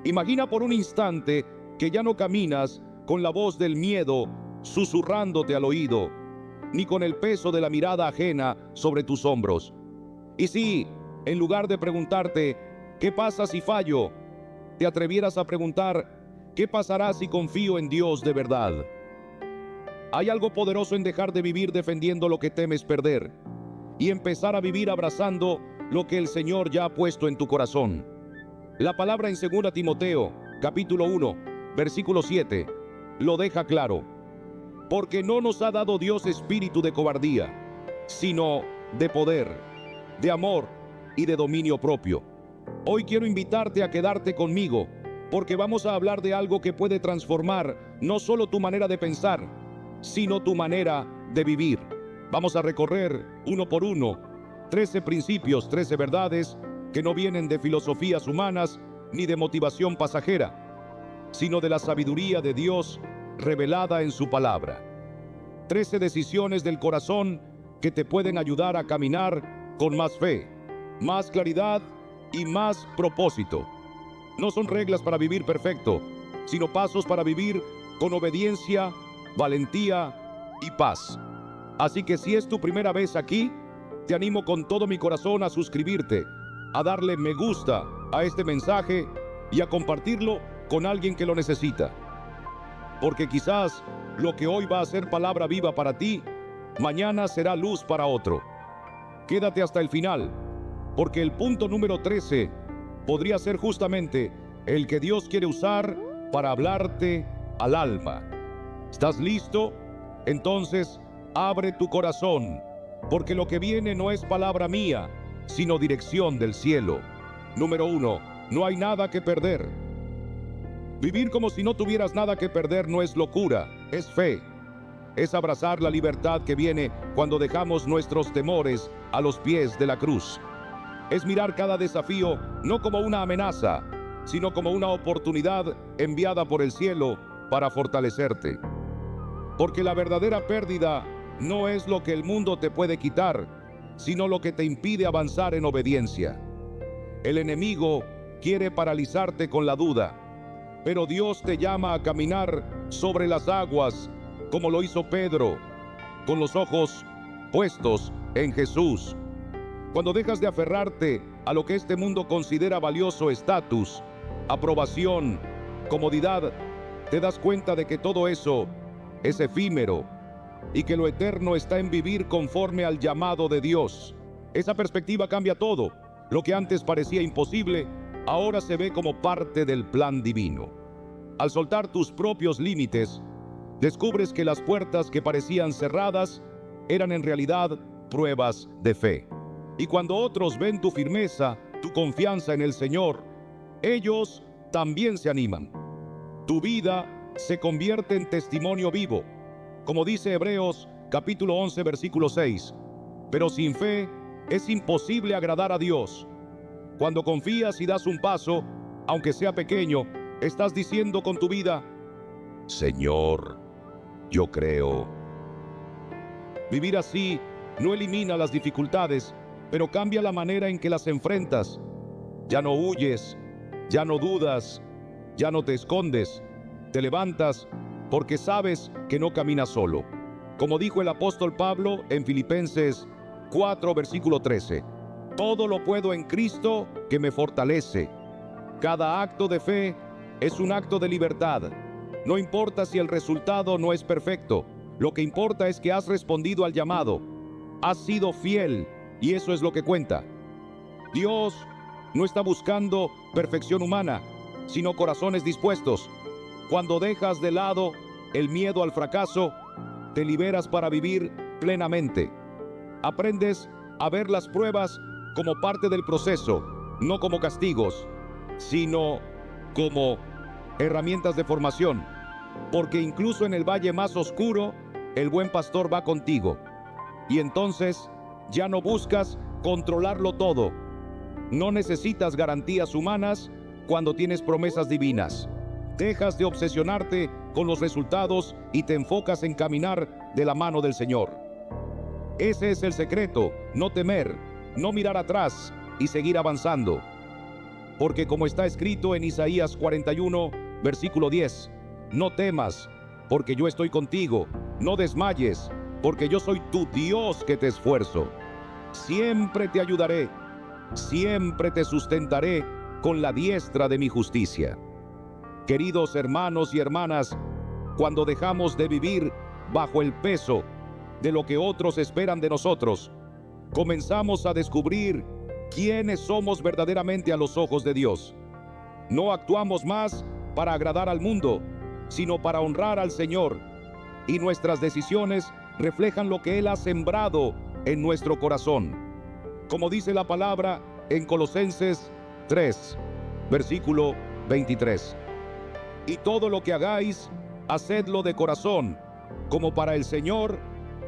Imagina por un instante que ya no caminas con la voz del miedo susurrándote al oído, ni con el peso de la mirada ajena sobre tus hombros. Y si, en lugar de preguntarte, ¿qué pasa si fallo?, te atrevieras a preguntar, ¿qué pasará si confío en Dios de verdad? Hay algo poderoso en dejar de vivir defendiendo lo que temes perder y empezar a vivir abrazando lo que el Señor ya ha puesto en tu corazón. La palabra en 2 Timoteo, capítulo 1, versículo 7, lo deja claro. Porque no nos ha dado Dios espíritu de cobardía, sino de poder, de amor y de dominio propio. Hoy quiero invitarte a quedarte conmigo, porque vamos a hablar de algo que puede transformar no solo tu manera de pensar, sino tu manera de vivir. Vamos a recorrer uno por uno 13 principios, 13 verdades que no vienen de filosofías humanas ni de motivación pasajera, sino de la sabiduría de Dios revelada en su palabra. 13 decisiones del corazón que te pueden ayudar a caminar con más fe, más claridad y más propósito. No son reglas para vivir perfecto, sino pasos para vivir con obediencia, valentía y paz. Así que si es tu primera vez aquí, te animo con todo mi corazón a suscribirte, a darle me gusta a este mensaje y a compartirlo con alguien que lo necesita. Porque quizás lo que hoy va a ser palabra viva para ti, mañana será luz para otro. Quédate hasta el final, porque el punto número 13 podría ser justamente el que Dios quiere usar para hablarte al alma. ¿Estás listo? Entonces, abre tu corazón, porque lo que viene no es palabra mía, sino dirección del cielo. Número 1. No hay nada que perder. Vivir como si no tuvieras nada que perder no es locura, es fe. Es abrazar la libertad que viene cuando dejamos nuestros temores a los pies de la cruz. Es mirar cada desafío no como una amenaza, sino como una oportunidad enviada por el cielo para fortalecerte. Porque la verdadera pérdida no es lo que el mundo te puede quitar, sino lo que te impide avanzar en obediencia. El enemigo quiere paralizarte con la duda, pero Dios te llama a caminar sobre las aguas, como lo hizo Pedro, con los ojos puestos en Jesús. Cuando dejas de aferrarte a lo que este mundo considera valioso estatus, aprobación, comodidad, te das cuenta de que todo eso es efímero y que lo eterno está en vivir conforme al llamado de Dios. Esa perspectiva cambia todo. Lo que antes parecía imposible, ahora se ve como parte del plan divino. Al soltar tus propios límites, descubres que las puertas que parecían cerradas eran en realidad pruebas de fe. Y cuando otros ven tu firmeza, tu confianza en el Señor, ellos también se animan. Tu vida se convierte en testimonio vivo, como dice Hebreos capítulo 11 versículo 6. Pero sin fe es imposible agradar a Dios. Cuando confías y das un paso, aunque sea pequeño, estás diciendo con tu vida: Señor, yo creo. Vivir así no elimina las dificultades, pero cambia la manera en que las enfrentas. Ya no huyes, ya no dudas, ya no te escondes, te levantas porque sabes que no caminas solo. Como dijo el apóstol Pablo en Filipenses 4, versículo 13, todo lo puedo en Cristo que me fortalece. Cada acto de fe es un acto de libertad. No importa si el resultado no es perfecto, lo que importa es que has respondido al llamado. Has sido fiel y eso es lo que cuenta. Dios no está buscando perfección humana, sino corazones dispuestos. Cuando dejas de lado el miedo al fracaso, te liberas para vivir plenamente. Aprendes a ver las pruebas como parte del proceso, no como castigos, sino como herramientas de formación. Porque incluso en el valle más oscuro, el buen pastor va contigo. Y entonces ya no buscas controlarlo todo. No necesitas garantías humanas cuando tienes promesas divinas. Dejas de obsesionarte con los resultados y te enfocas en caminar de la mano del Señor. Ese es el secreto: no temer, no mirar atrás y seguir avanzando. Porque como está escrito en Isaías 41, versículo 10, no temas, porque yo estoy contigo, no desmayes, porque yo soy tu Dios que te esfuerzo. Siempre te ayudaré, siempre te sustentaré con la diestra de mi justicia. Queridos hermanos y hermanas, cuando dejamos de vivir bajo el peso de lo que otros esperan de nosotros, comenzamos a descubrir quiénes somos verdaderamente a los ojos de Dios. No actuamos más para agradar al mundo, sino para honrar al Señor, y nuestras decisiones reflejan lo que Él ha sembrado en nuestro corazón. Como dice la palabra en Colosenses 3, versículo 23. Y todo lo que hagáis, hacedlo de corazón, como para el Señor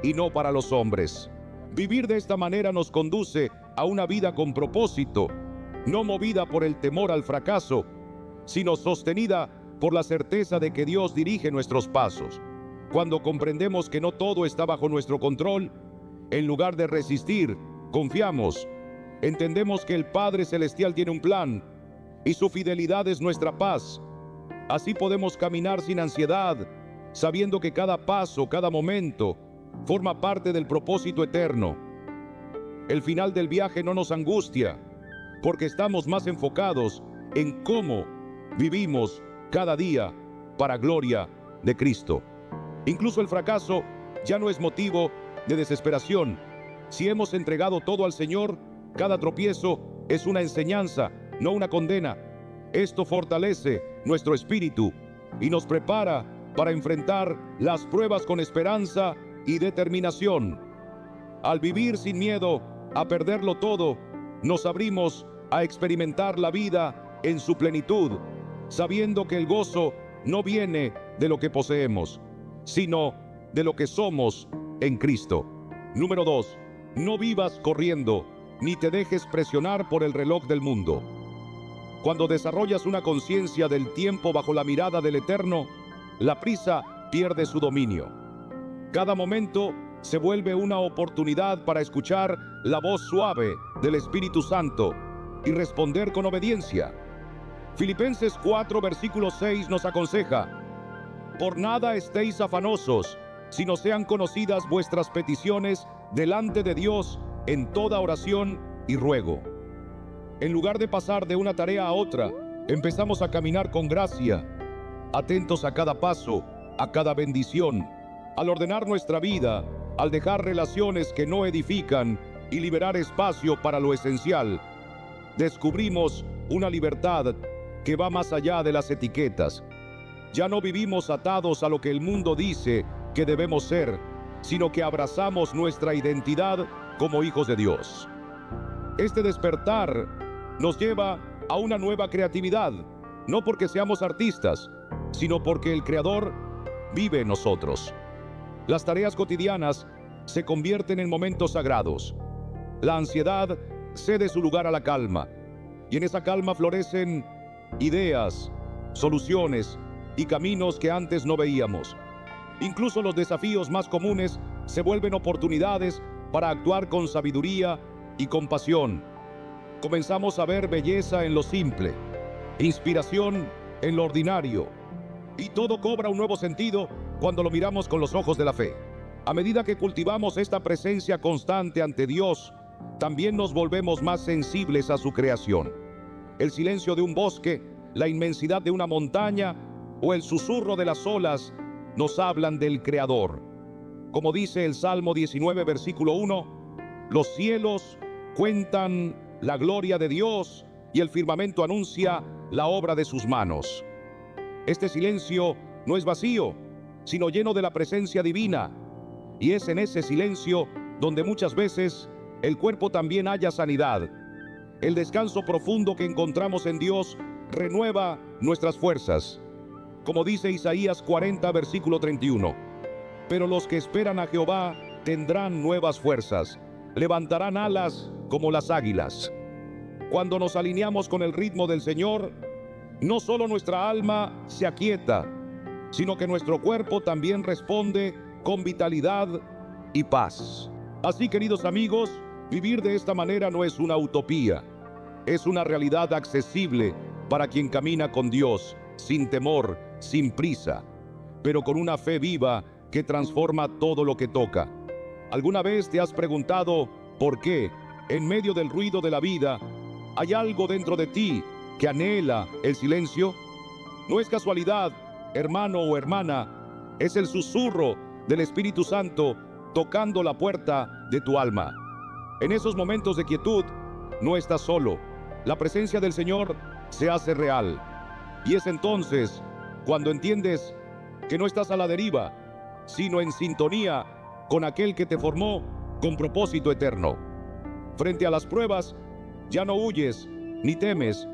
y no para los hombres. Vivir de esta manera nos conduce a una vida con propósito, no movida por el temor al fracaso, sino sostenida por la certeza de que Dios dirige nuestros pasos. Cuando comprendemos que no todo está bajo nuestro control, en lugar de resistir, confiamos. Entendemos que el Padre Celestial tiene un plan y su fidelidad es nuestra paz. Así podemos caminar sin ansiedad, sabiendo que cada paso, cada momento, forma parte del propósito eterno. El final del viaje no nos angustia, porque estamos más enfocados en cómo vivimos cada día para gloria de Cristo. Incluso el fracaso ya no es motivo de desesperación. Si hemos entregado todo al Señor, cada tropiezo es una enseñanza, no una condena. Esto fortalece nuestro espíritu y nos prepara para enfrentar las pruebas con esperanza y determinación. Al vivir sin miedo a perderlo todo, nos abrimos a experimentar la vida en su plenitud, sabiendo que el gozo no viene de lo que poseemos, sino de lo que somos en Cristo. Número 2. No vivas corriendo, ni te dejes presionar por el reloj del mundo. Cuando desarrollas una conciencia del tiempo bajo la mirada del Eterno, la prisa pierde su dominio. Cada momento se vuelve una oportunidad para escuchar la voz suave del Espíritu Santo y responder con obediencia. Filipenses 4, versículo 6 nos aconseja: por nada estéis afanosos, sino sean conocidas vuestras peticiones delante de Dios en toda oración y ruego. En lugar de pasar de una tarea a otra, empezamos a caminar con gracia, atentos a cada paso, a cada bendición. Al ordenar nuestra vida, al dejar relaciones que no edifican y liberar espacio para lo esencial, descubrimos una libertad que va más allá de las etiquetas. Ya no vivimos atados a lo que el mundo dice que debemos ser, sino que abrazamos nuestra identidad como hijos de Dios. Este despertar nos lleva a una nueva creatividad, no porque seamos artistas, sino porque el Creador vive en nosotros. Las tareas cotidianas se convierten en momentos sagrados. La ansiedad cede su lugar a la calma, y en esa calma florecen ideas, soluciones y caminos que antes no veíamos. Incluso los desafíos más comunes se vuelven oportunidades para actuar con sabiduría y compasión. Comenzamos a ver belleza en lo simple, inspiración en lo ordinario, y todo cobra un nuevo sentido cuando lo miramos con los ojos de la fe. A medida que cultivamos esta presencia constante ante Dios, también nos volvemos más sensibles a su creación. El silencio de un bosque, la inmensidad de una montaña o el susurro de las olas nos hablan del Creador. Como dice el Salmo 19, versículo 1, los cielos cuentan la gloria de Dios y el firmamento anuncia la obra de sus manos. Este silencio no es vacío, sino lleno de la presencia divina, y es en ese silencio donde muchas veces el cuerpo también halla sanidad. El descanso profundo que encontramos en Dios renueva nuestras fuerzas. Como dice Isaías 40, versículo 31, pero los que esperan a Jehová tendrán nuevas fuerzas, levantarán alas como las águilas. Cuando nos alineamos con el ritmo del Señor, no solo nuestra alma se aquieta, sino que nuestro cuerpo también responde con vitalidad y paz. Así, queridos amigos, vivir de esta manera no es una utopía, es una realidad accesible para quien camina con Dios, sin temor, sin prisa, pero con una fe viva que transforma todo lo que toca. ¿Alguna vez te has preguntado por qué, en medio del ruido de la vida, hay algo dentro de ti que anhela el silencio? No es casualidad, hermano o hermana, es el susurro del Espíritu Santo tocando la puerta de tu alma. En esos momentos de quietud, no estás solo. La presencia del Señor se hace real. Y es entonces cuando entiendes que no estás a la deriva, sino en sintonía con aquel que te formó con propósito eterno. Frente a las pruebas, ya no huyes ni temes,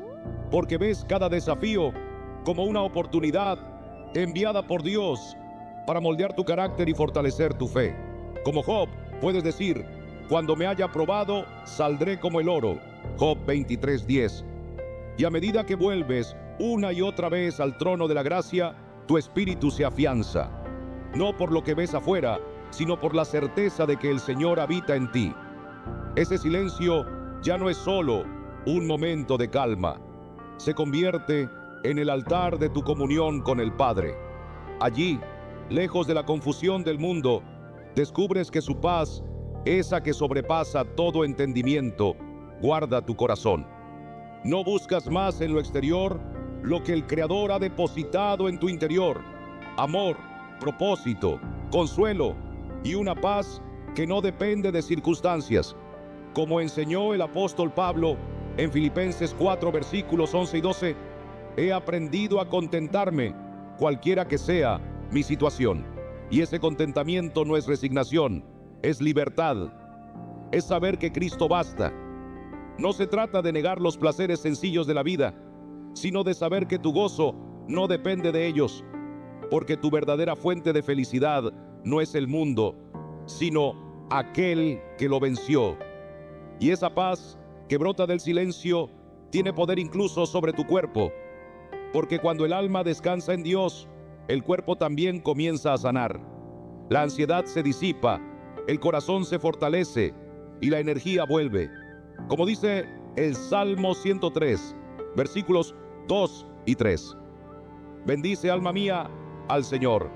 porque ves cada desafío como una oportunidad enviada por Dios para moldear tu carácter y fortalecer tu fe. Como Job, puedes decir: cuando me haya probado, saldré como el oro. Job 23:10. Y a medida que vuelves una y otra vez al trono de la gracia, tu espíritu se afianza, no por lo que ves afuera, sino por la certeza de que el Señor habita en ti. Ese silencio ya no es solo un momento de calma, se convierte en el altar de tu comunión con el Padre. Allí, lejos de la confusión del mundo, descubres que su paz, esa que sobrepasa todo entendimiento, guarda tu corazón. No buscas más en lo exterior lo que el Creador ha depositado en tu interior: amor, propósito, consuelo y una paz que no depende de circunstancias. Como enseñó el apóstol Pablo en Filipenses 4, versículos 11 y 12, he aprendido a contentarme, cualquiera que sea mi situación. Y ese contentamiento no es resignación, es libertad. Es saber que Cristo basta. No se trata de negar los placeres sencillos de la vida, sino de saber que tu gozo no depende de ellos, porque tu verdadera fuente de felicidad no es el mundo, sino aquel que lo venció. Y esa paz que brota del silencio tiene poder incluso sobre tu cuerpo, porque cuando el alma descansa en Dios, el cuerpo también comienza a sanar. La ansiedad se disipa, el corazón se fortalece y la energía vuelve. Como dice el Salmo 103, versículos 2 y 3. Bendice, alma mía, al Señor.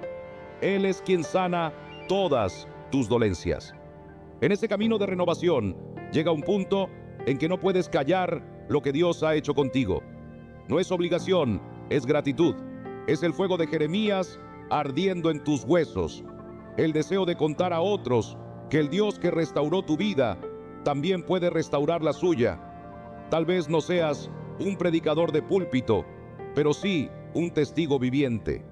Él es quien sana todas tus dolencias. En ese camino de renovación llega un punto en que no puedes callar lo que Dios ha hecho contigo. No es obligación, es gratitud. Es el fuego de Jeremías ardiendo en tus huesos. El deseo de contar a otros que el Dios que restauró tu vida también puede restaurar la suya. Tal vez no seas un predicador de púlpito, pero sí un testigo viviente.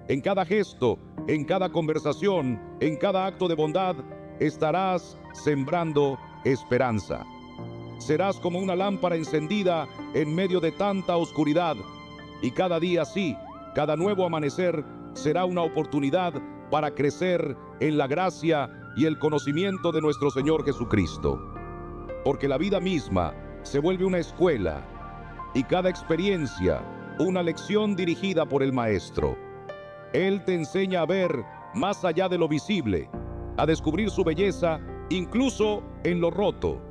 En cada gesto, en cada conversación, en cada acto de bondad, estarás sembrando esperanza. Serás como una lámpara encendida en medio de tanta oscuridad, y cada día sí, cada nuevo amanecer será una oportunidad para crecer en la gracia y el conocimiento de nuestro Señor Jesucristo. Porque la vida misma se vuelve una escuela y cada experiencia una lección dirigida por el Maestro. Él te enseña a ver más allá de lo visible, a descubrir su belleza incluso en lo roto.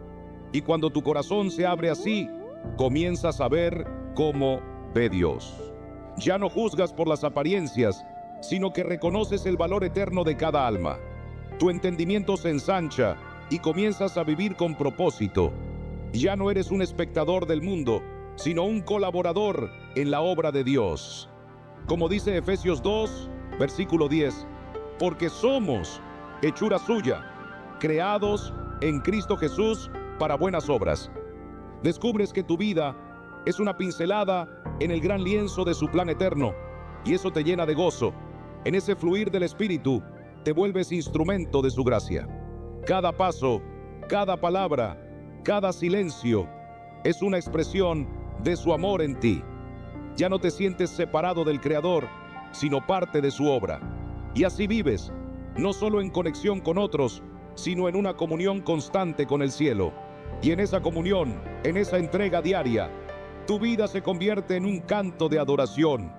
Y cuando tu corazón se abre así, comienzas a ver cómo ve Dios. Ya no juzgas por las apariencias, sino que reconoces el valor eterno de cada alma. Tu entendimiento se ensancha y comienzas a vivir con propósito. Ya no eres un espectador del mundo, sino un colaborador en la obra de Dios. Como dice Efesios 2, versículo 10, porque somos hechura suya, creados en Cristo Jesús para buenas obras. Descubres que tu vida es una pincelada en el gran lienzo de su plan eterno, y eso te llena de gozo. En ese fluir del Espíritu te vuelves instrumento de su gracia. Cada paso, cada palabra, cada silencio es una expresión de su amor en ti. Ya no te sientes separado del Creador, sino parte de su obra. Y así vives, no solo en conexión con otros, sino en una comunión constante con el cielo. Y en esa comunión, en esa entrega diaria, tu vida se convierte en un canto de adoración,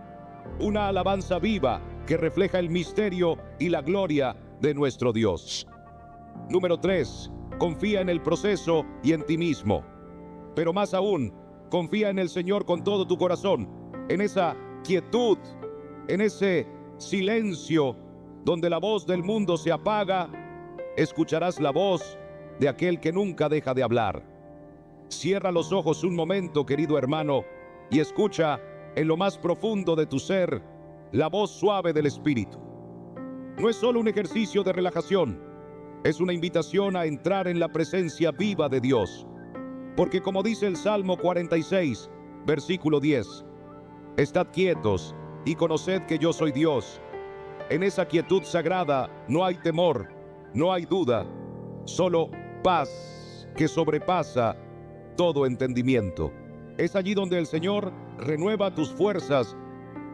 una alabanza viva que refleja el misterio y la gloria de nuestro Dios. Número 3. Confía en el proceso y en ti mismo. Pero más aún, confía en el Señor con todo tu corazón, en esa quietud, en ese silencio donde la voz del mundo se apaga. Escucharás la voz de aquel que nunca deja de hablar. Cierra los ojos un momento, querido hermano, y escucha en lo más profundo de tu ser la voz suave del Espíritu. No es solo un ejercicio de relajación, es una invitación a entrar en la presencia viva de Dios. Porque como dice el Salmo 46, versículo 10, estad quietos y conoced que yo soy Dios. En esa quietud sagrada no hay temor, no hay duda, solo paz que sobrepasa todo entendimiento. Es allí donde el Señor renueva tus fuerzas,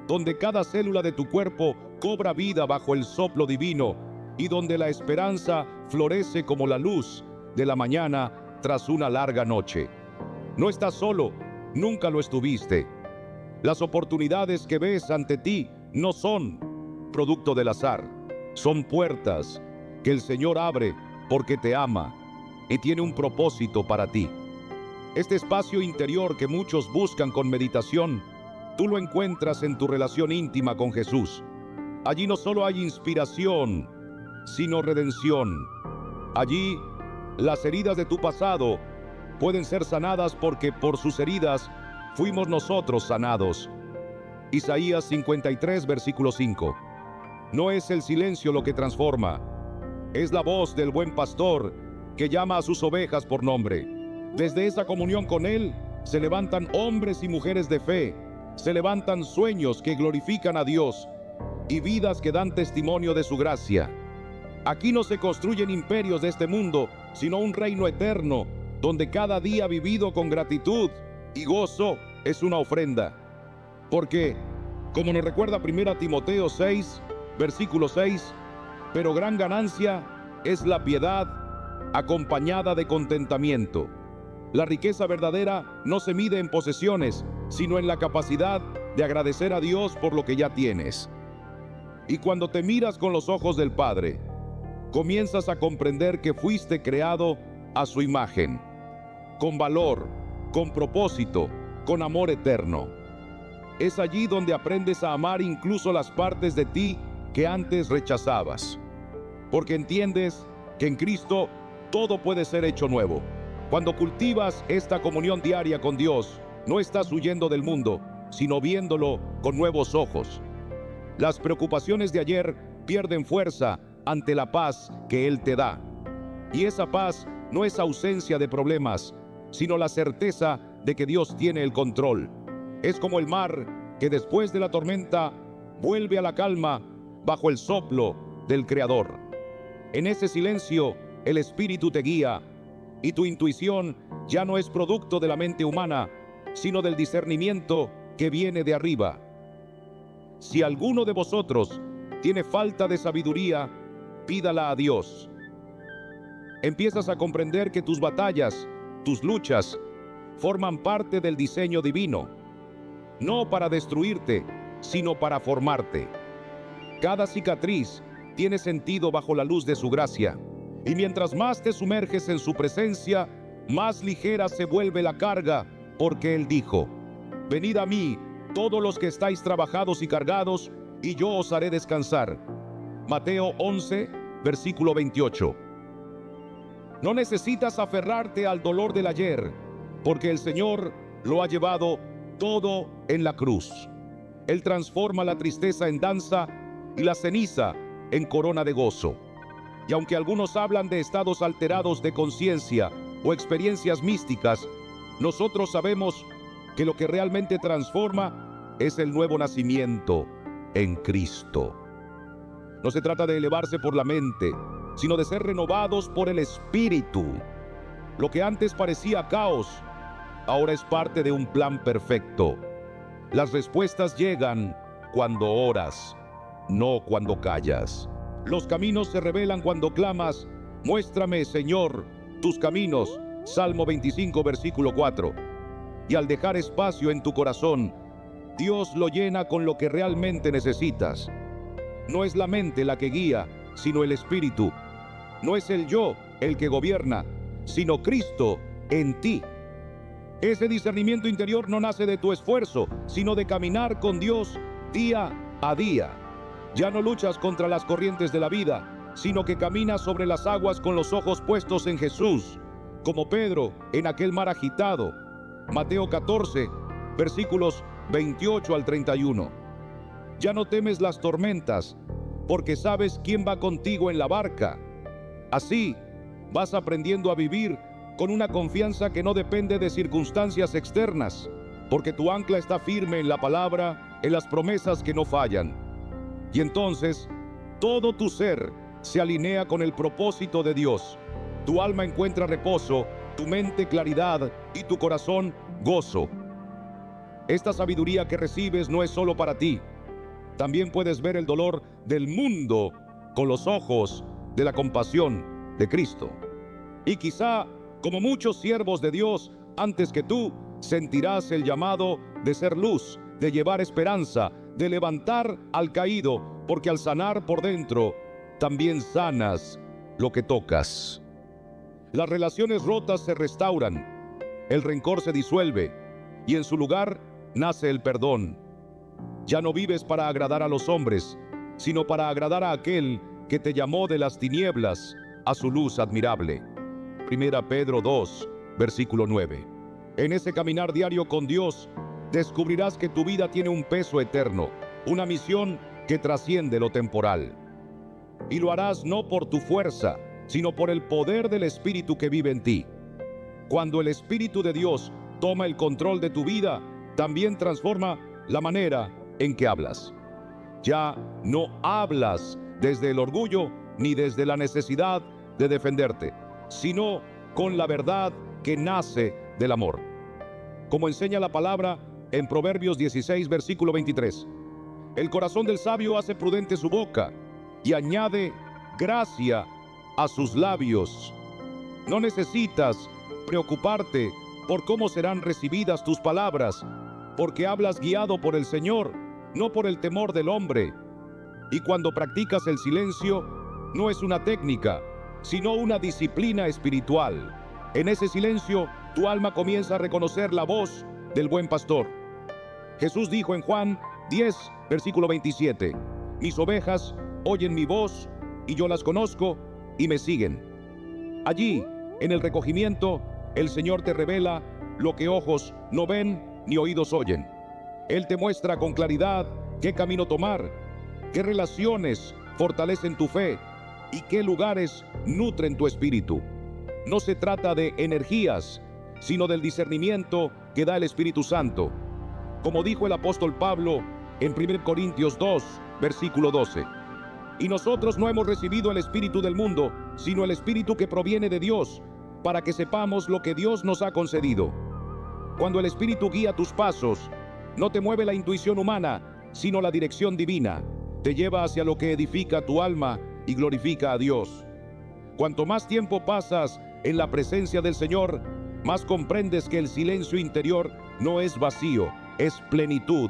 donde cada célula de tu cuerpo cobra vida bajo el soplo divino y donde la esperanza florece como la luz de la mañana tras una larga noche. No estás solo, nunca lo estuviste. Las oportunidades que ves ante ti no son producto del azar, son puertas que el Señor abre porque te ama y tiene un propósito para ti. Este espacio interior que muchos buscan con meditación, tú lo encuentras en tu relación íntima con Jesús. Allí no solo hay inspiración, sino redención. Allí las heridas de tu pasado pueden ser sanadas porque por sus heridas fuimos nosotros sanados. Isaías 53, versículo 5. No es el silencio lo que transforma, es la voz del buen pastor que llama a sus ovejas por nombre. Desde esa comunión con Él se levantan hombres y mujeres de fe, se levantan sueños que glorifican a Dios y vidas que dan testimonio de su gracia. Aquí no se construyen imperios de este mundo, sino un reino eterno, donde cada día vivido con gratitud y gozo es una ofrenda. Porque, como nos recuerda 1 Timoteo 6, versículo 6, pero gran ganancia es la piedad acompañada de contentamiento. La riqueza verdadera no se mide en posesiones, sino en la capacidad de agradecer a Dios por lo que ya tienes. Y cuando te miras con los ojos del Padre, comienzas a comprender que fuiste creado a su imagen, con valor, con propósito, con amor eterno. Es allí donde aprendes a amar incluso las partes de ti que antes rechazabas, porque entiendes que en Cristo todo puede ser hecho nuevo. Cuando cultivas esta comunión diaria con Dios, no estás huyendo del mundo, sino viéndolo con nuevos ojos. Las preocupaciones de ayer pierden fuerza ante la paz que Él te da. Y esa paz no es ausencia de problemas, sino la certeza de que Dios tiene el control. Es como el mar que después de la tormenta vuelve a la calma bajo el soplo del Creador. En ese silencio, el Espíritu te guía y tu intuición ya no es producto de la mente humana, sino del discernimiento que viene de arriba. Si alguno de vosotros tiene falta de sabiduría, pídala a Dios. Empiezas a comprender que tus batallas, tus luchas, forman parte del diseño divino, no para destruirte, sino para formarte. Cada cicatriz tiene sentido bajo la luz de su gracia, y mientras más te sumerges en su presencia, más ligera se vuelve la carga, porque Él dijo: venid a mí, todos los que estáis trabajados y cargados, y yo os haré descansar. Mateo 11, versículo 28. No necesitas aferrarte al dolor del ayer, porque el Señor lo ha llevado todo en la cruz. Él transforma la tristeza en danza y la ceniza en corona de gozo. Y aunque algunos hablan de estados alterados de conciencia o experiencias místicas, nosotros sabemos que lo que realmente transforma es el nuevo nacimiento en Cristo. No se trata de elevarse por la mente, sino de ser renovados por el Espíritu. Lo que antes parecía caos, ahora es parte de un plan perfecto. Las respuestas llegan cuando oras, no cuando callas. Los caminos se revelan cuando clamas: muéstrame, Señor, tus caminos. Salmo 25, versículo 4. Y al dejar espacio en tu corazón, Dios lo llena con lo que realmente necesitas. No es la mente la que guía, sino el Espíritu. No es el yo el que gobierna, sino Cristo en ti. Ese discernimiento interior no nace de tu esfuerzo, sino de caminar con Dios día a día. Ya no luchas contra las corrientes de la vida, sino que caminas sobre las aguas con los ojos puestos en Jesús, como Pedro en aquel mar agitado. Mateo 14, versículos 28 al 31. Ya no temes las tormentas, porque sabes quién va contigo en la barca. Así, vas aprendiendo a vivir con una confianza que no depende de circunstancias externas, porque tu ancla está firme en la palabra, en las promesas que no fallan. Y entonces, todo tu ser se alinea con el propósito de Dios. Tu alma encuentra reposo, tu mente claridad y tu corazón gozo. Esta sabiduría que recibes no es solo para ti. También puedes ver el dolor del mundo con los ojos de la compasión de Cristo. Y quizá, como muchos siervos de Dios antes que tú, sentirás el llamado de ser luz, de llevar esperanza, de levantar al caído, porque al sanar por dentro, también sanas lo que tocas. Las relaciones rotas se restauran, el rencor se disuelve y en su lugar nace el perdón. Ya no vives para agradar a los hombres, sino para agradar a aquel que te llamó de las tinieblas a su luz admirable. Primera Pedro 2, versículo 9. En ese caminar diario con Dios, descubrirás que tu vida tiene un peso eterno, una misión que trasciende lo temporal. Y lo harás no por tu fuerza, sino por el poder del Espíritu que vive en ti. Cuando el Espíritu de Dios toma el control de tu vida, también transforma la manera en que hablas. Ya no hablas desde el orgullo ni desde la necesidad de defenderte, sino con la verdad que nace del amor. Como enseña la palabra en Proverbios 16, versículo 23. El corazón del sabio hace prudente su boca y añade gracia a sus labios. No necesitas preocuparte por cómo serán recibidas tus palabras, porque hablas guiado por el Señor, no por el temor del hombre. Y cuando practicas el silencio, no es una técnica, sino una disciplina espiritual. En ese silencio, tu alma comienza a reconocer la voz del buen pastor. Jesús dijo en Juan 10, versículo 27, mis ovejas oyen mi voz, y yo las conozco, y me siguen. Allí, en el recogimiento, el Señor te revela lo que ojos no ven ni oídos oyen. Él te muestra con claridad qué camino tomar, qué relaciones fortalecen tu fe y qué lugares nutren tu espíritu. No se trata de energías, sino del discernimiento que da el Espíritu Santo. Como dijo el apóstol Pablo en 1 Corintios 2, versículo 12. Y nosotros no hemos recibido el espíritu del mundo, sino el espíritu que proviene de Dios, para que sepamos lo que Dios nos ha concedido. Cuando el Espíritu guía tus pasos, no te mueve la intuición humana, sino la dirección divina. Te lleva hacia lo que edifica tu alma y glorifica a Dios. Cuanto más tiempo pasas en la presencia del Señor, más comprendes que el silencio interior no es vacío, es plenitud.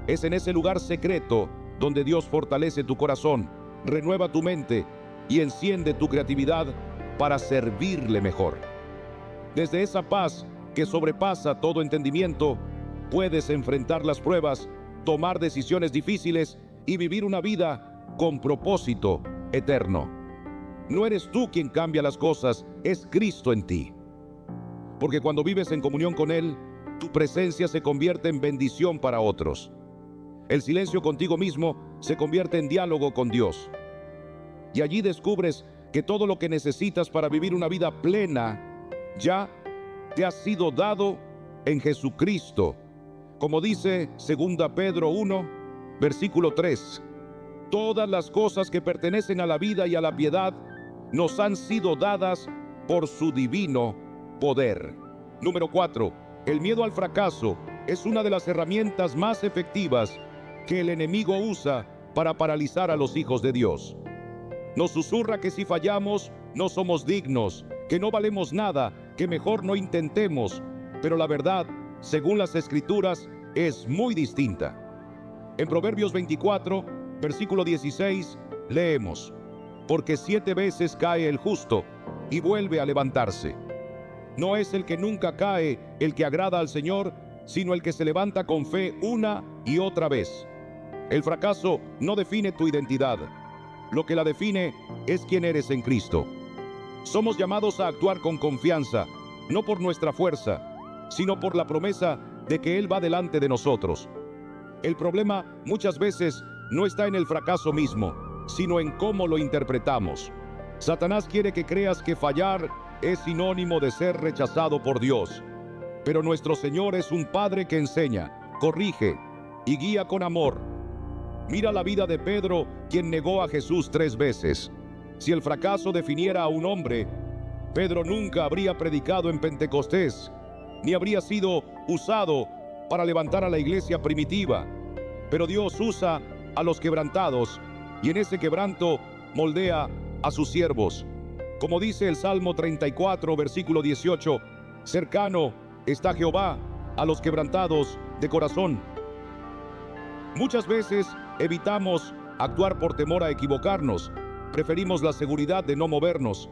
Es en ese lugar secreto donde Dios fortalece tu corazón, renueva tu mente y enciende tu creatividad para servirle mejor. Desde esa paz que sobrepasa todo entendimiento, puedes enfrentar las pruebas, tomar decisiones difíciles y vivir una vida con propósito eterno. No eres tú quien cambia las cosas, es Cristo en ti. Porque cuando vives en comunión con Él, tu presencia se convierte en bendición para otros. El silencio contigo mismo se convierte en diálogo con Dios. Y allí descubres que todo lo que necesitas para vivir una vida plena ya te ha sido dado en Jesucristo. Como dice 2 Pedro 1, versículo 3. Todas las cosas que pertenecen a la vida y a la piedad nos han sido dadas por su divino poder. Número 4. El miedo al fracaso es una de las herramientas más efectivas que el enemigo usa para paralizar a los hijos de Dios. Nos susurra que si fallamos no somos dignos, que no valemos nada, que mejor no intentemos, pero la verdad, según las Escrituras, es muy distinta. En Proverbios 24, versículo 16, leemos: porque 7 veces cae el justo y vuelve a levantarse. No es el que nunca cae el que agrada al Señor, sino el que se levanta con fe una y otra vez. El fracaso no define tu identidad. Lo que la define es quién eres en Cristo. Somos llamados a actuar con confianza, no por nuestra fuerza, sino por la promesa de que Él va delante de nosotros. El problema muchas veces no está en el fracaso mismo, sino en cómo lo interpretamos. Satanás quiere que creas que fallar es sinónimo de ser rechazado por Dios. Pero nuestro Señor es un Padre que enseña, corrige y guía con amor. Mira la vida de Pedro, quien negó a Jesús 3 veces. Si el fracaso definiera a un hombre, Pedro nunca habría predicado en Pentecostés, ni habría sido usado para levantar a la iglesia primitiva. Pero Dios usa a los quebrantados, y en ese quebranto moldea a sus siervos. Como dice el Salmo 34, versículo 18, cercano está Jehová a los quebrantados de corazón. Muchas veces evitamos actuar por temor a equivocarnos. Preferimos la seguridad de no movernos,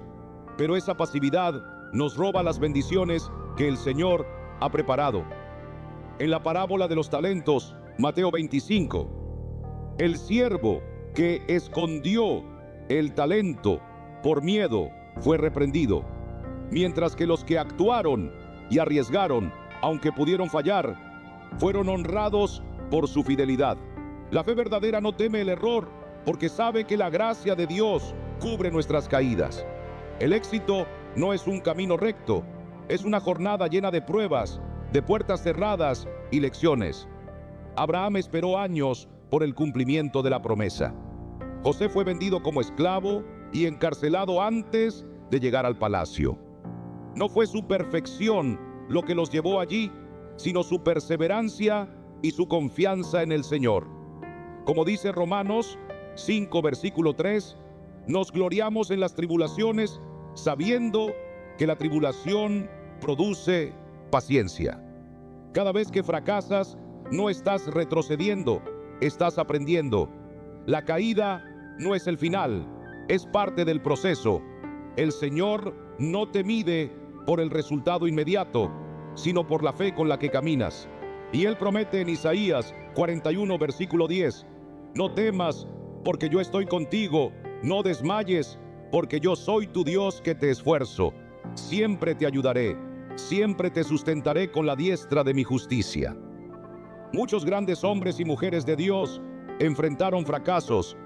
pero esa pasividad nos roba las bendiciones que el Señor ha preparado. En la parábola de los talentos, Mateo 25, el siervo que escondió el talento por miedo fue reprendido, mientras que los que actuaron y arriesgaron, aunque pudieron fallar, fueron honrados por su fidelidad. La fe verdadera no teme el error, porque sabe que la gracia de Dios cubre nuestras caídas. El éxito no es un camino recto, es una jornada llena de pruebas, de puertas cerradas y lecciones. Abraham esperó años por el cumplimiento de la promesa. José fue vendido como esclavo y encarcelado antes de llegar al palacio. No fue su perfección lo que los llevó allí, sino su perseverancia y su confianza en el Señor. Como dice Romanos 5, versículo 3, nos gloriamos en las tribulaciones, sabiendo que la tribulación produce paciencia. Cada vez que fracasas, no estás retrocediendo, estás aprendiendo. La caída no es el final, es parte del proceso. El Señor no te mide por el resultado inmediato, sino por la fe con la que caminas. Y Él promete en Isaías 41, versículo 10, no temas, porque yo estoy contigo, no desmayes, porque yo soy tu Dios que te esfuerzo. Siempre te ayudaré, siempre te sustentaré con la diestra de mi justicia. Muchos grandes hombres y mujeres de Dios enfrentaron fracasos.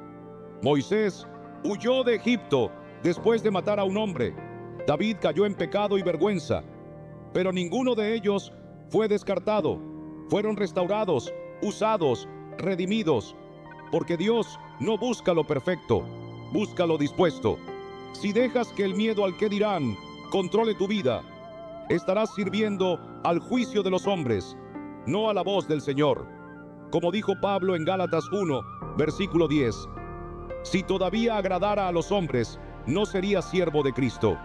Moisés huyó de Egipto después de matar a un hombre. David cayó en pecado y vergüenza, pero ninguno de ellos fue descartado. Fueron restaurados, usados, redimidos, porque Dios no busca lo perfecto, busca lo dispuesto. Si dejas que el miedo al qué dirán controle tu vida, estarás sirviendo al juicio de los hombres, no a la voz del Señor. Como dijo Pablo en Gálatas 1, versículo 10, si todavía agradara a los hombres, no sería siervo de Cristo.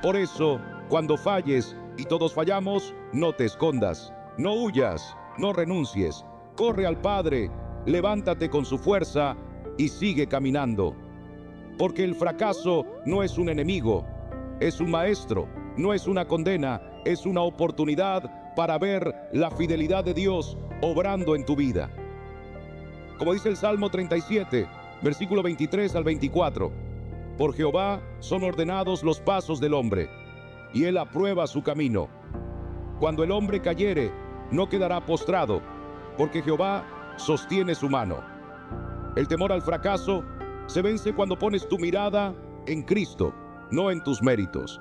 Por eso, cuando falles, y todos fallamos, no te escondas, no huyas, no renuncies, corre al Padre, levántate con su fuerza y sigue caminando. Porque el fracaso no es un enemigo, es un maestro, no es una condena, es una oportunidad para ver la fidelidad de Dios obrando en tu vida. Como dice el Salmo 37, versículo 23 al 24, por Jehová son ordenados los pasos del hombre, y Él aprueba su camino. Cuando el hombre cayere, no quedará postrado, porque Jehová sostiene su mano. El temor al fracaso se vence cuando pones tu mirada en Cristo, no en tus méritos.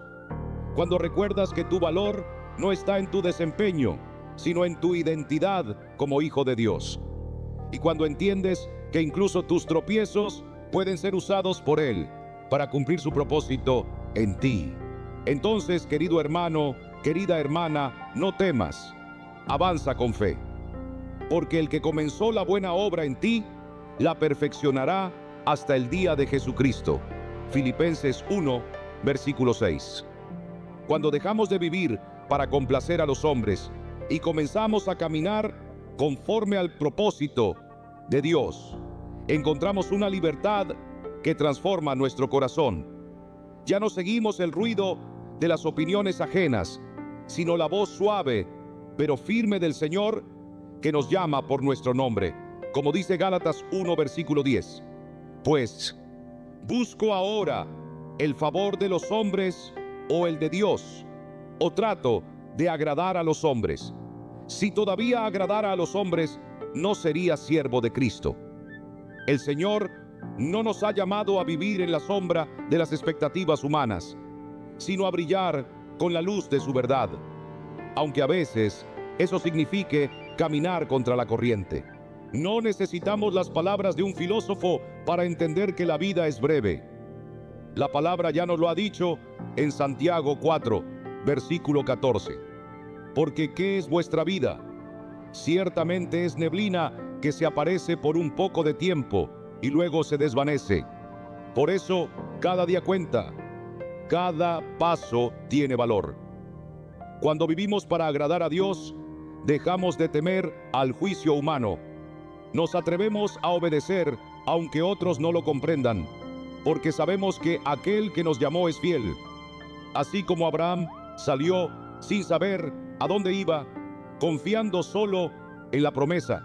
Cuando recuerdas que tu valor no está en tu desempeño, sino en tu identidad como hijo de Dios. Y cuando entiendes que incluso tus tropiezos pueden ser usados por Él para cumplir su propósito en ti. Entonces, querido hermano, querida hermana, no temas, avanza con fe. Porque el que comenzó la buena obra en ti, la perfeccionará hasta el día de Jesucristo. Filipenses 1, versículo 6. Cuando dejamos de vivir para complacer a los hombres y comenzamos a caminar conforme al propósito de Dios, encontramos una libertad que transforma nuestro corazón. Ya no seguimos el ruido de las opiniones ajenas, sino la voz suave, pero firme del Señor que nos llama por nuestro nombre. Como dice Gálatas 1, versículo 10. Pues, ¿busco ahora el favor de los hombres o el de Dios? ¿O trato de agradar a los hombres? Si todavía agradara a los hombres, no sería siervo de Cristo. El Señor no nos ha llamado a vivir en la sombra de las expectativas humanas, sino a brillar con la luz de su verdad, aunque a veces eso signifique caminar contra la corriente. No necesitamos las palabras de un filósofo para entender que la vida es breve. La palabra ya nos lo ha dicho en Santiago 4, versículo 14. Porque ¿qué es vuestra vida? Ciertamente es neblina que se aparece por un poco de tiempo y luego se desvanece. Por eso, cada día cuenta, cada paso tiene valor. Cuando vivimos para agradar a Dios, dejamos de temer al juicio humano. Nos atrevemos a obedecer aunque otros no lo comprendan, porque sabemos que aquel que nos llamó es fiel. Así como Abraham salió sin saber a dónde iba, confiando solo en la promesa,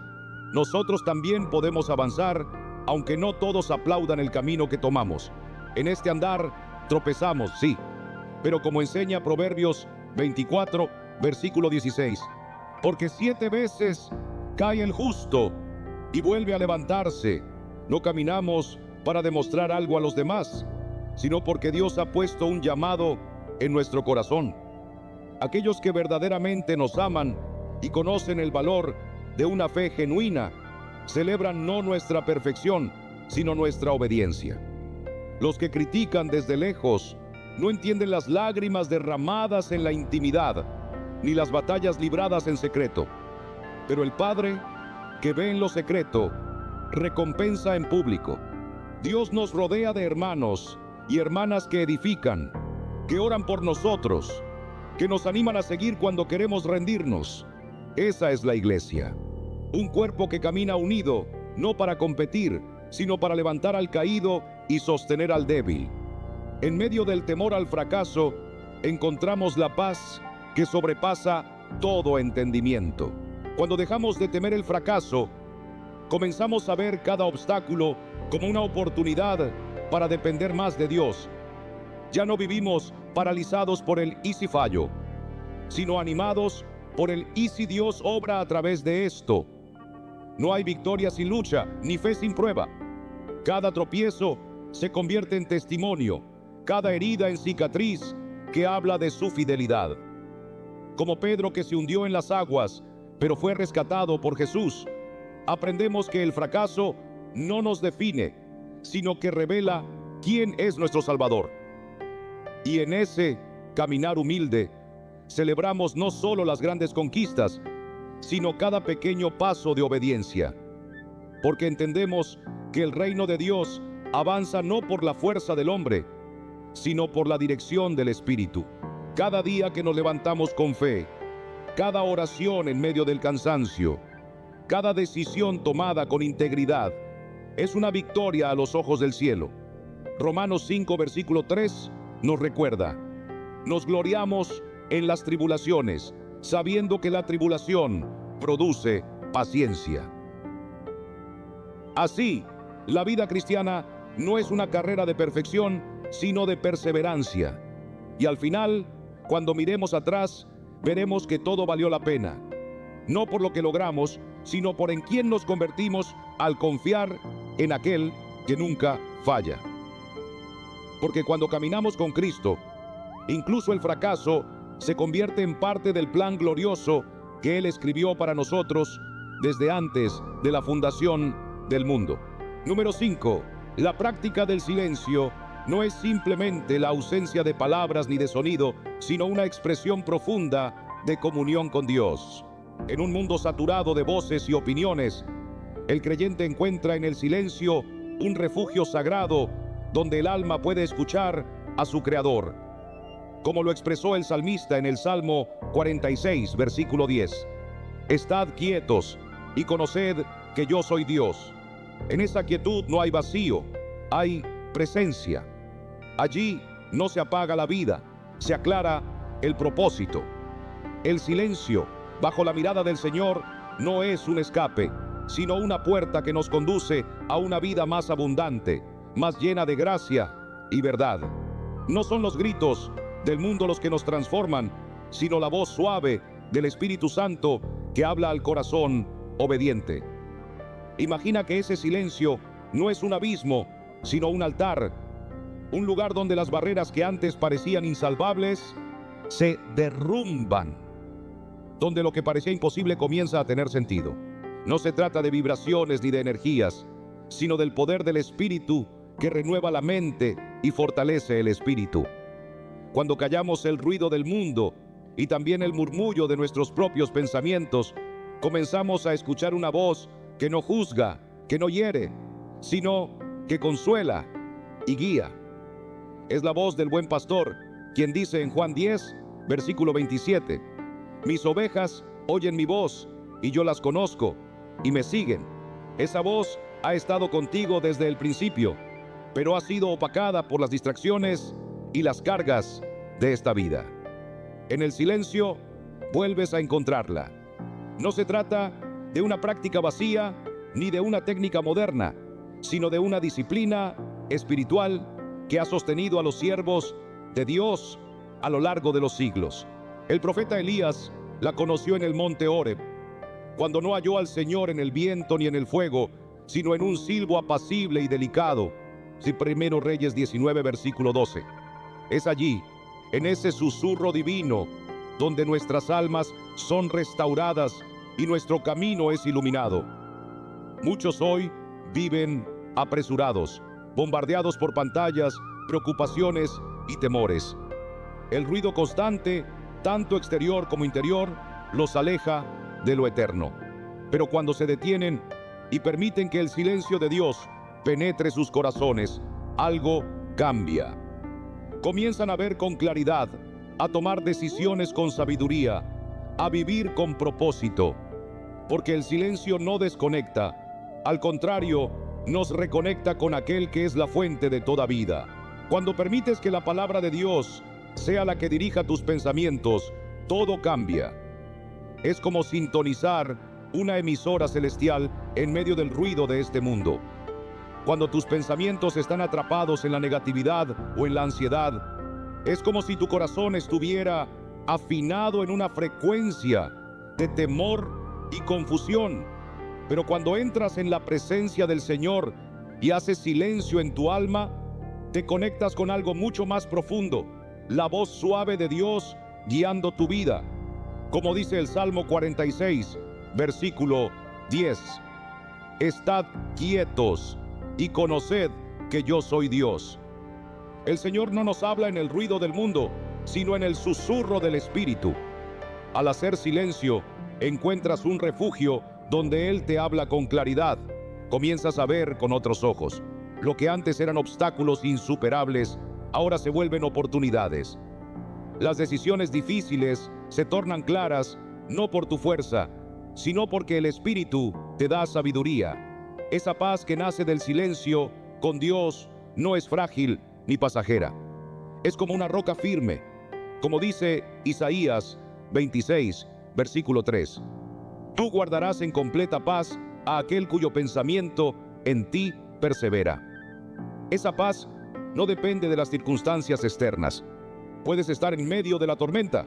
nosotros también podemos avanzar, aunque no todos aplaudan el camino que tomamos. En este andar tropezamos, sí, pero como enseña Proverbios 24, versículo 16, porque 7 veces cae el justo y vuelve a levantarse. No caminamos para demostrar algo a los demás, sino porque Dios ha puesto un llamado en nuestro corazón. Aquellos que verdaderamente nos aman y conocen el valor de una fe genuina, celebran no nuestra perfección, sino nuestra obediencia. Los que critican desde lejos no entienden las lágrimas derramadas en la intimidad, ni las batallas libradas en secreto. Pero el Padre, que ve en lo secreto, recompensa en público. Dios nos rodea de hermanos y hermanas que edifican, que oran por nosotros, que nos animan a seguir cuando queremos rendirnos. Esa es la iglesia. Un cuerpo que camina unido, no para competir, sino para levantar al caído y sostener al débil. En medio del temor al fracaso, encontramos la paz que sobrepasa todo entendimiento. Cuando dejamos de temer el fracaso, comenzamos a ver cada obstáculo como una oportunidad para depender más de Dios. Ya no vivimos paralizados por el ¿y si fallo?, sino animados por el ¿y si Dios obra a través de esto? No hay victoria sin lucha, ni fe sin prueba. Cada tropiezo se convierte en testimonio, cada herida en cicatriz que habla de su fidelidad. Como Pedro, que se hundió en las aguas, pero fue rescatado por Jesús, aprendemos que el fracaso no nos define, sino que revela quién es nuestro Salvador. Y en ese caminar humilde, celebramos no solo las grandes conquistas, sino cada pequeño paso de obediencia, porque entendemos que el reino de Dios avanza no por la fuerza del hombre, sino por la dirección del Espíritu. Cada día que nos levantamos con fe, cada oración en medio del cansancio, cada decisión tomada con integridad, es una victoria a los ojos del cielo. Romanos 5, versículo 3 nos recuerda: nos gloriamos en las tribulaciones, sabiendo que la tribulación produce paciencia. Así, la vida cristiana no es una carrera de perfección, sino de perseverancia. Y al final, cuando miremos atrás, veremos que todo valió la pena. No por lo que logramos, sino por en quién nos convertimos al confiar en aquel que nunca falla. Porque cuando caminamos con Cristo, incluso el fracaso se convierte en parte del plan glorioso que Él escribió para nosotros desde antes de la fundación del mundo. Número 5. La práctica del silencio no es simplemente la ausencia de palabras ni de sonido, sino una expresión profunda de comunión con Dios. En un mundo saturado de voces y opiniones, el creyente encuentra en el silencio un refugio sagrado donde el alma puede escuchar a su Creador. Como lo expresó el salmista en el Salmo 46, versículo 10. Estad quietos y conoced que yo soy Dios. En esa quietud no hay vacío, hay presencia. Allí no se apaga la vida, se aclara el propósito. El silencio, bajo la mirada del Señor, no es un escape, sino una puerta que nos conduce a una vida más abundante, más llena de gracia y verdad. No son los gritos del mundo los que nos transforman, sino la voz suave del Espíritu Santo que habla al corazón obediente. Imagina que ese silencio no es un abismo, sino un altar, un lugar donde las barreras que antes parecían insalvables se derrumban, donde lo que parecía imposible comienza a tener sentido. No se trata de vibraciones ni de energías, sino del poder del Espíritu que renueva la mente y fortalece el espíritu. Cuando callamos el ruido del mundo y también el murmullo de nuestros propios pensamientos, comenzamos a escuchar una voz que no juzga, que no hiere, sino que consuela y guía. Es la voz del buen pastor, quien dice en Juan 10, versículo 27, «Mis ovejas oyen mi voz, y yo las conozco, y me siguen». Esa voz ha estado contigo desde el principio, pero ha sido opacada por las distracciones y las cargas de esta vida. En el silencio vuelves a encontrarla. No se trata de una práctica vacía ni de una técnica moderna, sino de una disciplina espiritual que ha sostenido a los siervos de Dios a lo largo de los siglos. El profeta Elías la conoció en el monte Horeb, cuando no halló al Señor en el viento ni en el fuego, sino en un silbo apacible y delicado. Si 1 Reyes 19, versículo 12. Es allí, en ese susurro divino, donde nuestras almas son restauradas y nuestro camino es iluminado. Muchos hoy viven apresurados, bombardeados por pantallas, preocupaciones y temores. El ruido constante, tanto exterior como interior, los aleja de lo eterno. Pero cuando se detienen y permiten que el silencio de Dios penetre sus corazones, algo cambia. Comienzan a ver con claridad, a tomar decisiones con sabiduría, a vivir con propósito. Porque el silencio no desconecta, al contrario, nos reconecta con aquel que es la fuente de toda vida. Cuando permites que la palabra de Dios sea la que dirija tus pensamientos, todo cambia. Es como sintonizar una emisora celestial en medio del ruido de este mundo. Cuando tus pensamientos están atrapados en la negatividad o en la ansiedad, es como si tu corazón estuviera afinado en una frecuencia de temor y confusión. Pero cuando entras en la presencia del Señor y haces silencio en tu alma, te conectas con algo mucho más profundo, la voz suave de Dios guiando tu vida. Como dice el Salmo 46, versículo 10, «Estad quietos y conoced que yo soy Dios». El Señor no nos habla en el ruido del mundo, sino en el susurro del Espíritu. Al hacer silencio, encuentras un refugio donde Él te habla con claridad. Comienzas a ver con otros ojos. Lo que antes eran obstáculos insuperables, ahora se vuelven oportunidades. Las decisiones difíciles se tornan claras no por tu fuerza, sino porque el Espíritu te da sabiduría. Esa paz que nace del silencio con Dios no es frágil ni pasajera. Es como una roca firme, como dice Isaías 26, versículo 3. Tú guardarás en completa paz a aquel cuyo pensamiento en ti persevera. Esa paz no depende de las circunstancias externas. Puedes estar en medio de la tormenta,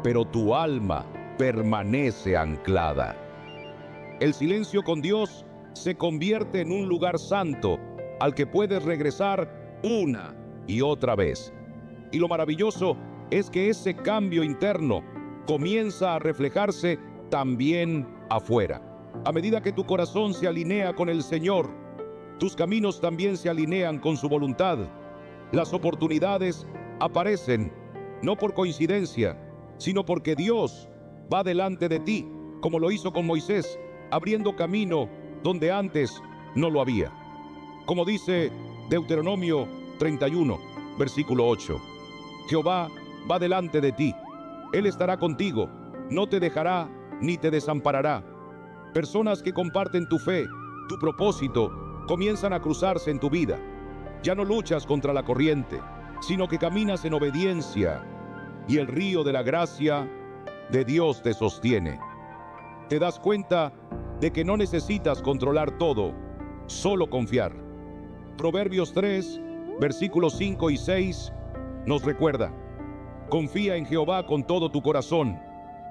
pero tu alma permanece anclada. El silencio con Dios se convierte en un lugar santo al que puedes regresar una y otra vez. Y lo maravilloso es que ese cambio interno comienza a reflejarse también afuera. A medida que tu corazón se alinea con el Señor, tus caminos también se alinean con su voluntad. Las oportunidades aparecen, no por coincidencia, sino porque Dios va delante de ti, como lo hizo con Moisés, abriendo camino donde antes no lo había. Como dice Deuteronomio 31, versículo 8, Jehová va delante de ti, Él estará contigo, no te dejará ni te desamparará. Personas que comparten tu fe, tu propósito, comienzan a cruzarse en tu vida. Ya no luchas contra la corriente, sino que caminas en obediencia, y el río de la gracia de Dios te sostiene. Te das cuenta de que no necesitas controlar todo, solo confiar. Proverbios 3, versículos 5 y 6 nos recuerda: confía en Jehová con todo tu corazón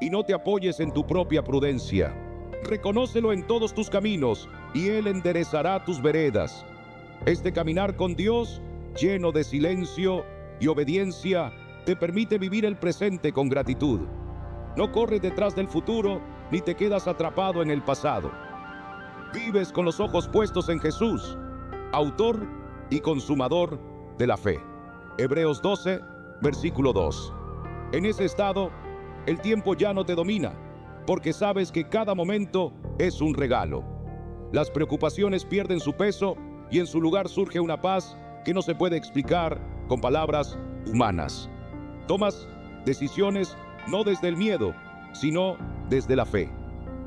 y no te apoyes en tu propia prudencia. Reconócelo en todos tus caminos y Él enderezará tus veredas. Este caminar con Dios, lleno de silencio y obediencia, te permite vivir el presente con gratitud. No corres detrás del futuro ni te quedas atrapado en el pasado. Vives con los ojos puestos en Jesús, autor y consumador de la fe. Hebreos 12, versículo 2. En ese estado, el tiempo ya no te domina, porque sabes que cada momento es un regalo. Las preocupaciones pierden su peso y en su lugar surge una paz que no se puede explicar con palabras humanas. Tomas decisiones no desde el miedo, sino desde la fe.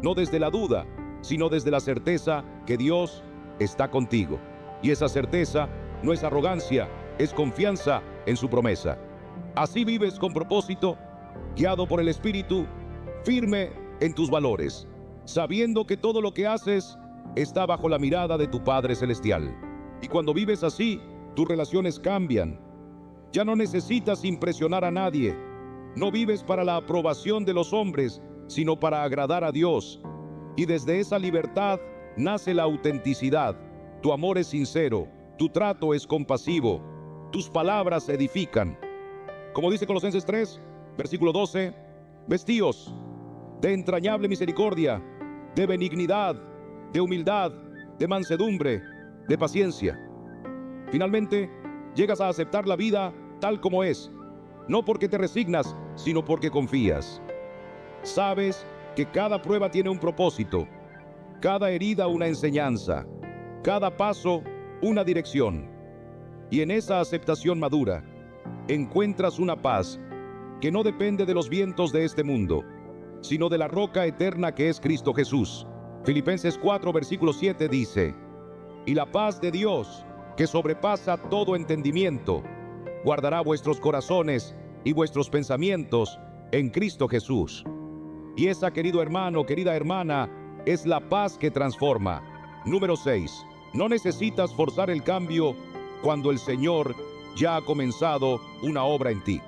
No desde la duda, sino desde la certeza que Dios está contigo. Y esa certeza no es arrogancia, es confianza en su promesa. Así vives con propósito, guiado por el Espíritu, firme en tus valores, sabiendo que todo lo que haces está bajo la mirada de tu Padre Celestial. Y cuando vives así, tus relaciones cambian. Ya no necesitas impresionar a nadie. No vives para la aprobación de los hombres, sino para agradar a Dios. Y desde esa libertad nace la autenticidad. Tu amor es sincero, tu trato es compasivo, tus palabras edifican. Como dice Colosenses 3, versículo 12, vestíos de entrañable misericordia, de benignidad, de humildad, de mansedumbre, de paciencia. Finalmente, llegas a aceptar la vida tal como es, no porque te resignas, sino porque confías. Sabes que cada prueba tiene un propósito, cada herida una enseñanza, cada paso una dirección. Y en esa aceptación madura, encuentras una paz que no depende de los vientos de este mundo, sino de la roca eterna que es Cristo Jesús. Filipenses 4, versículo 7 dice: y la paz de Dios, que sobrepasa todo entendimiento, guardará vuestros corazones y vuestros pensamientos en Cristo Jesús. Y esa, querido hermano, querida hermana, es la paz que transforma. Número 6. No necesitas forzar el cambio cuando el Señor ya ha comenzado una obra en ti.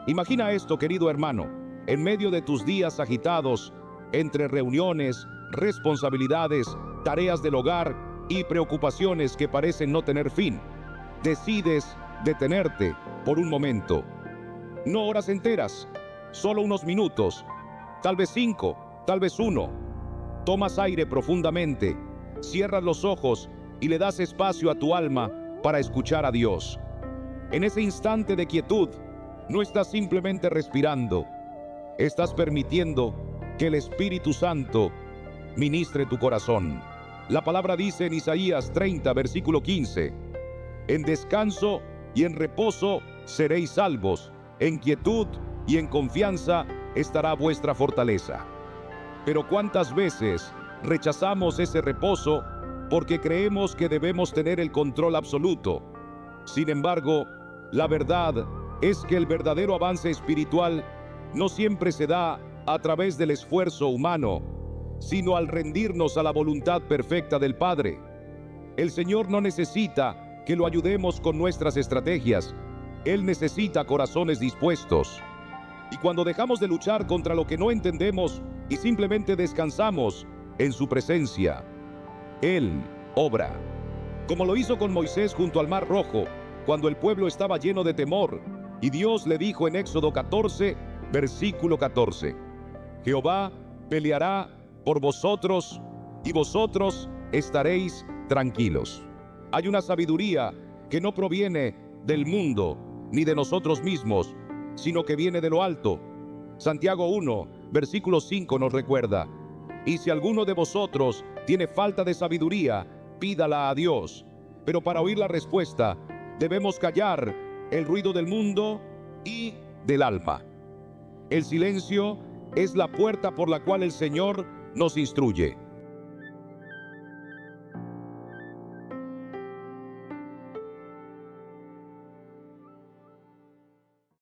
Imagina esto, querido hermano, en medio de tus días agitados, entre reuniones, responsabilidades, tareas del hogar y preocupaciones que parecen no tener fin, decides detenerte por un momento. No horas enteras, solo unos minutos, tal vez 5, tal vez 1. Tomas aire profundamente, cierras los ojos y le das espacio a tu alma para escuchar a Dios. En ese instante de quietud, no estás simplemente respirando, estás permitiendo que el Espíritu Santo ministre tu corazón. La palabra dice en Isaías 30, versículo 15: en descanso y en reposo seréis salvos, en quietud y en confianza estará vuestra fortaleza. Pero ¿cuántas veces rechazamos ese reposo porque creemos que debemos tener el control absoluto? Sin embargo, la verdad es que el verdadero avance espiritual no siempre se da a través del esfuerzo humano, sino al rendirnos a la voluntad perfecta del Padre. El Señor no necesita que lo ayudemos con nuestras estrategias. Él necesita corazones dispuestos. Y cuando dejamos de luchar contra lo que no entendemos y simplemente descansamos en su presencia, Él obra. Como lo hizo con Moisés junto al Mar Rojo, cuando el pueblo estaba lleno de temor, y Dios le dijo en Éxodo 14, versículo 14: Jehová peleará por vosotros y vosotros estaréis tranquilos. Hay una sabiduría que no proviene del mundo ni de nosotros mismos, sino que viene de lo alto. Santiago 1, versículo 5 nos recuerda: y si alguno de vosotros tiene falta de sabiduría, pídala a Dios. Pero para oír la respuesta, debemos callar el ruido del mundo y del alma. El silencio es la puerta por la cual el Señor nos instruye.